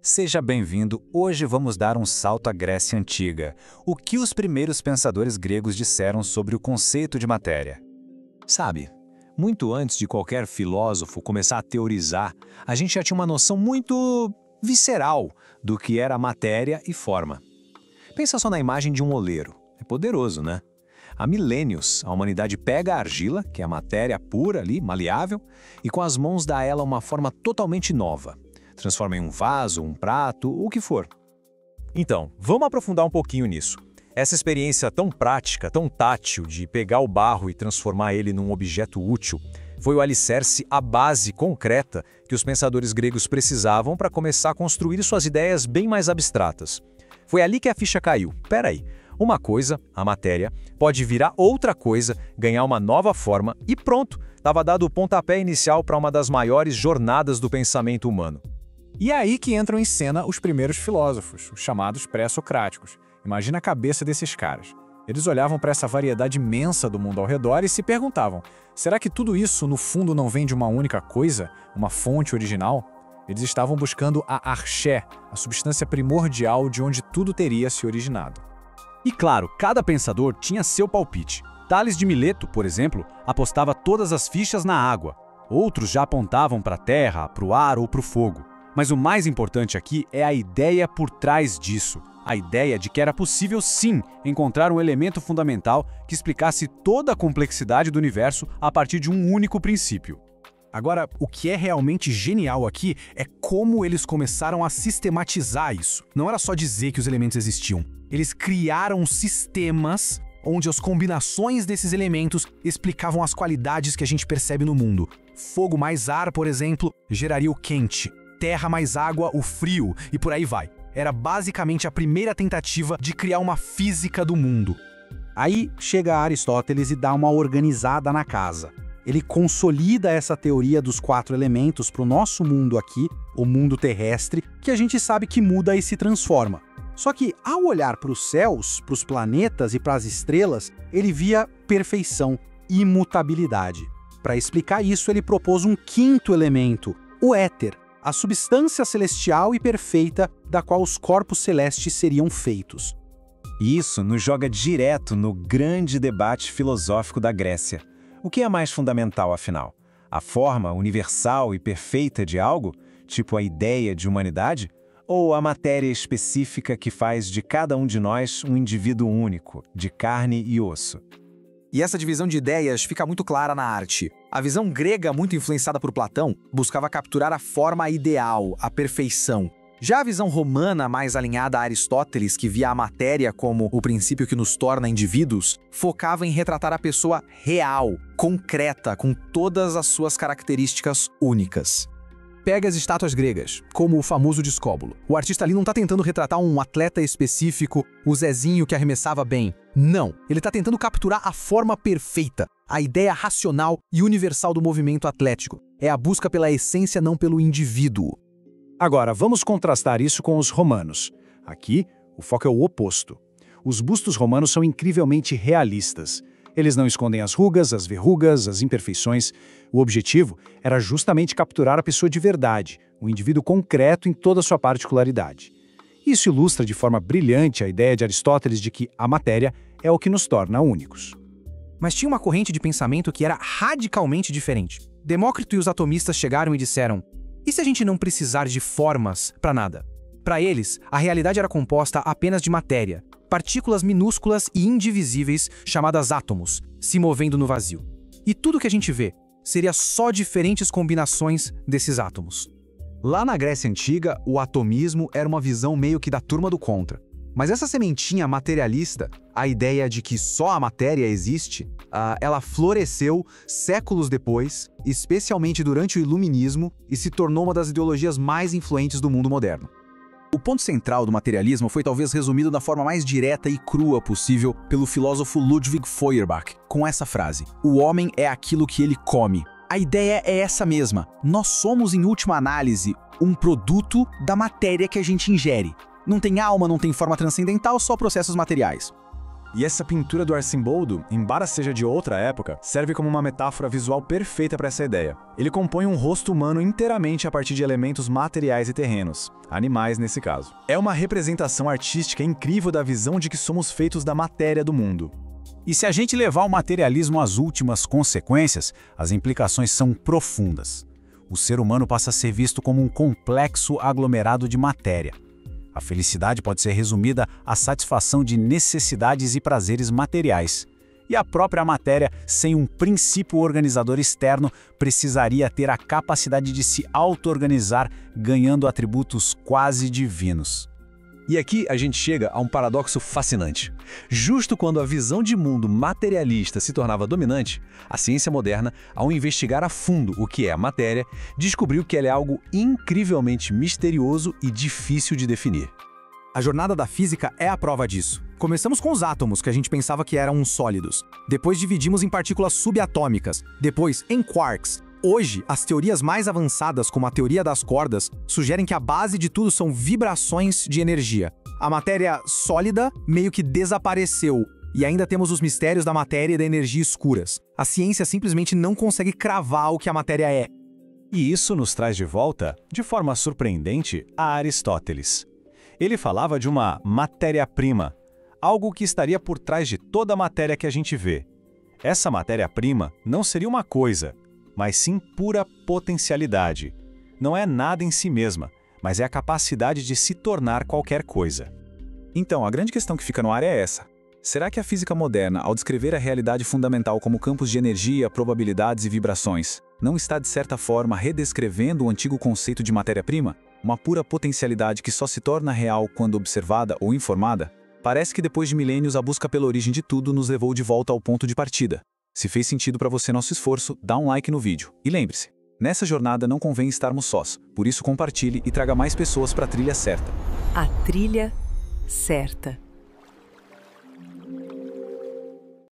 Seja bem-vindo. Hoje vamos dar um salto à Grécia Antiga. O que os primeiros pensadores gregos disseram sobre o conceito de matéria? Sabe, muito antes de qualquer filósofo começar a teorizar, a gente já tinha uma noção muito visceral do que era matéria e forma. Pensa só na imagem de um oleiro. É poderoso, né? Há milênios, a humanidade pega a argila, que é a matéria pura ali, maleável, e com as mãos dá a ela uma forma totalmente nova. Transforma em um vaso, um prato, o que for. Então, vamos aprofundar um pouquinho nisso. Essa experiência tão prática, tão tátil de pegar o barro e transformar ele num objeto útil, foi o alicerce, a base concreta que os pensadores gregos precisavam para começar a construir suas ideias bem mais abstratas. Foi ali que a ficha caiu. Peraí, uma coisa, a matéria, pode virar outra coisa, ganhar uma nova forma e pronto, estava dado o pontapé inicial para uma das maiores jornadas do pensamento humano. E é aí que entram em cena os primeiros filósofos, os chamados pré-socráticos. Imagina a cabeça desses caras. Eles olhavam para essa variedade imensa do mundo ao redor e se perguntavam: será que tudo isso, no fundo, não vem de uma única coisa, uma fonte original? Eles estavam buscando a arché, a substância primordial de onde tudo teria se originado. E claro, cada pensador tinha seu palpite. Tales de Mileto, por exemplo, apostava todas as fichas na água. Outros já apontavam para a terra, para o ar ou para o fogo. Mas o mais importante aqui é a ideia por trás disso. A ideia de que era possível, sim, encontrar um elemento fundamental que explicasse toda a complexidade do universo a partir de um único princípio. Agora, o que é realmente genial aqui é como eles começaram a sistematizar isso. Não era só dizer que os elementos existiam. Eles criaram sistemas onde as combinações desses elementos explicavam as qualidades que a gente percebe no mundo. Fogo mais ar, por exemplo, geraria o quente. Terra mais água, o frio, e por aí vai. Era basicamente a primeira tentativa de criar uma física do mundo. Aí chega Aristóteles e dá uma organizada na casa. Ele consolida essa teoria dos 4 elementos para o nosso mundo aqui, o mundo terrestre, que a gente sabe que muda e se transforma. Só que, ao olhar para os céus, para os planetas e para as estrelas, ele via perfeição, imutabilidade. Para explicar isso, ele propôs um 5º elemento, o éter, a substância celestial e perfeita da qual os corpos celestes seriam feitos. Isso nos joga direto no grande debate filosófico da Grécia. O que é mais fundamental, afinal? A forma universal e perfeita de algo, tipo a ideia de humanidade? Ou a matéria específica que faz de cada um de nós um indivíduo único, de carne e osso? E essa divisão de ideias fica muito clara na arte. A visão grega, muito influenciada por Platão, buscava capturar a forma ideal, a perfeição. Já a visão romana, mais alinhada a Aristóteles, que via a matéria como o princípio que nos torna indivíduos, focava em retratar a pessoa real, concreta, com todas as suas características únicas. Pega as estátuas gregas, como o famoso Discóbulo. O artista ali não está tentando retratar um atleta específico, o Zezinho que arremessava bem. Não, ele está tentando capturar a forma perfeita, a ideia racional e universal do movimento atlético. É a busca pela essência, não pelo indivíduo. Agora, vamos contrastar isso com os romanos. Aqui, o foco é o oposto. Os bustos romanos são incrivelmente realistas. Eles não escondem as rugas, as verrugas, as imperfeições. O objetivo era justamente capturar a pessoa de verdade, o indivíduo concreto em toda a sua particularidade. Isso ilustra de forma brilhante a ideia de Aristóteles de que a matéria é o que nos torna únicos. Mas tinha uma corrente de pensamento que era radicalmente diferente. Demócrito e os atomistas chegaram e disseram: e se a gente não precisar de formas para nada? Para eles, a realidade era composta apenas de matéria, partículas minúsculas e indivisíveis chamadas átomos, se movendo no vazio. E tudo que a gente vê seria só diferentes combinações desses átomos. Lá na Grécia Antiga, o atomismo era uma visão meio que da turma do contra. Mas essa sementinha materialista, a ideia de que só a matéria existe, ela floresceu séculos depois, especialmente durante o Iluminismo, e se tornou uma das ideologias mais influentes do mundo moderno. O ponto central do materialismo foi talvez resumido da forma mais direta e crua possível pelo filósofo Ludwig Feuerbach, com essa frase: o homem é aquilo que ele come. A ideia é essa mesma. Nós somos, em última análise, um produto da matéria que a gente ingere. Não tem alma, não tem forma transcendental, só processos materiais. E essa pintura do Arcimboldo, embora seja de outra época, serve como uma metáfora visual perfeita para essa ideia. Ele compõe um rosto humano inteiramente a partir de elementos materiais e terrenos, animais nesse caso. É uma representação artística incrível da visão de que somos feitos da matéria do mundo. E se a gente levar o materialismo às últimas consequências, as implicações são profundas. O ser humano passa a ser visto como um complexo aglomerado de matéria. A felicidade pode ser resumida à satisfação de necessidades e prazeres materiais. E a própria matéria, sem um princípio organizador externo, precisaria ter a capacidade de se auto-organizar, ganhando atributos quase divinos. E aqui a gente chega a um paradoxo fascinante. Justo quando a visão de mundo materialista se tornava dominante, a ciência moderna, ao investigar a fundo o que é a matéria, descobriu que ela é algo incrivelmente misterioso e difícil de definir. A jornada da física é a prova disso. Começamos com os átomos, que a gente pensava que eram sólidos. Depois dividimos em partículas subatômicas. Depois em quarks. Hoje, as teorias mais avançadas, como a teoria das cordas, sugerem que a base de tudo são vibrações de energia. A matéria sólida meio que desapareceu, e ainda temos os mistérios da matéria e da energia escuras. A ciência simplesmente não consegue cravar o que a matéria é. E isso nos traz de volta, de forma surpreendente, a Aristóteles. Ele falava de uma matéria-prima, algo que estaria por trás de toda a matéria que a gente vê. Essa matéria-prima não seria uma coisa, mas sim pura potencialidade. Não é nada em si mesma, mas é a capacidade de se tornar qualquer coisa. Então, a grande questão que fica no ar é essa. Será que a física moderna, ao descrever a realidade fundamental como campos de energia, probabilidades e vibrações, não está, de certa forma, redescrevendo o antigo conceito de matéria-prima? Uma pura potencialidade que só se torna real quando observada ou informada? Parece que depois de milênios a busca pela origem de tudo nos levou de volta ao ponto de partida. Se fez sentido para você nosso esforço, dá um like no vídeo. E lembre-se, nessa jornada não convém estarmos sós, por isso compartilhe e traga mais pessoas para a trilha certa. A trilha certa.